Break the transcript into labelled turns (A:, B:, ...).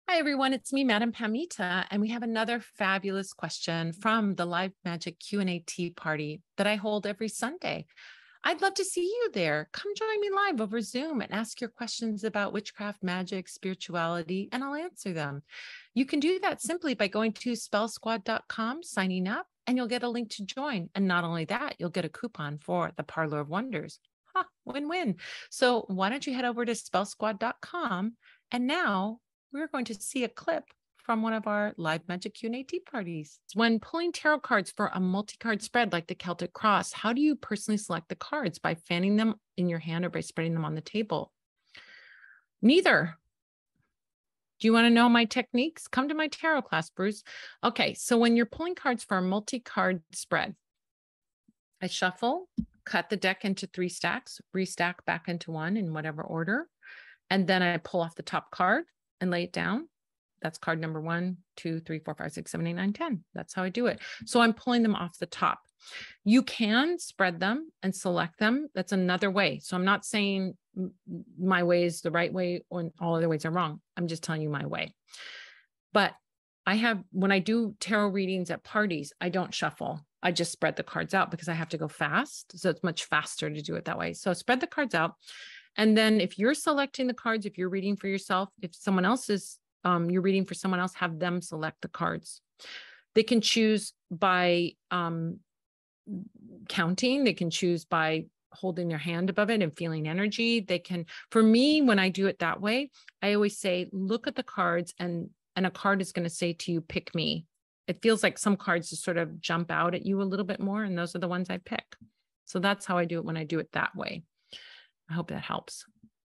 A: Hi, everyone. It's me, Madam Pamita, and we have another fabulous question from the Live Magic Q&A tea party that I hold every Sunday. I'd love to see you there. Come join me live over Zoom and ask your questions about witchcraft, magic, spirituality, and I'll answer them. You can do that simply by going to spellsquad.com, signing up, and you'll get a link to join. And not only that, you'll get a coupon for the Parlor of Wonders. Win-win. So why don't you head over to spellsquad.com, and now we're going to see a clip from one of our live magic Q&A tea parties. When pulling tarot cards for a multi-card spread like the Celtic Cross, how do you personally select the cards? By fanning them in your hand or by spreading them on the table? Neither. Do you want to know my techniques? Come to my tarot class, Bruce. Okay, so when you're pulling cards for a multi-card spread, I shuffle, cut the deck into 3 stacks, restack back into 1 in whatever order, and then I pull off the top card and lay it down. That's card number 1, 2, 3, 4, 5, 6, 7, 8, 9, 10. That's how I do it. So I'm pulling them off the top. You can spread them and select them. That's another way. So I'm not saying my way is the right way or all other ways are wrong. I'm just telling you my way. But when I do tarot readings at parties, I don't shuffle. I just spread the cards out because I have to go fast. So it's much faster to do it that way. So spread the cards out. And then if you're selecting the cards, if you're reading for yourself, if someone else is, you're reading for someone else, have them select the cards. They can choose by counting. They can choose by holding their hand above it and feeling energy. They can, for me, when I do it that way, I always say, look at the cards and a card is going to say to you, pick me. It feels like some cards just sort of jump out at you a little bit more. And those are the ones I pick. So that's how I do it when I do it that way. I hope that helps.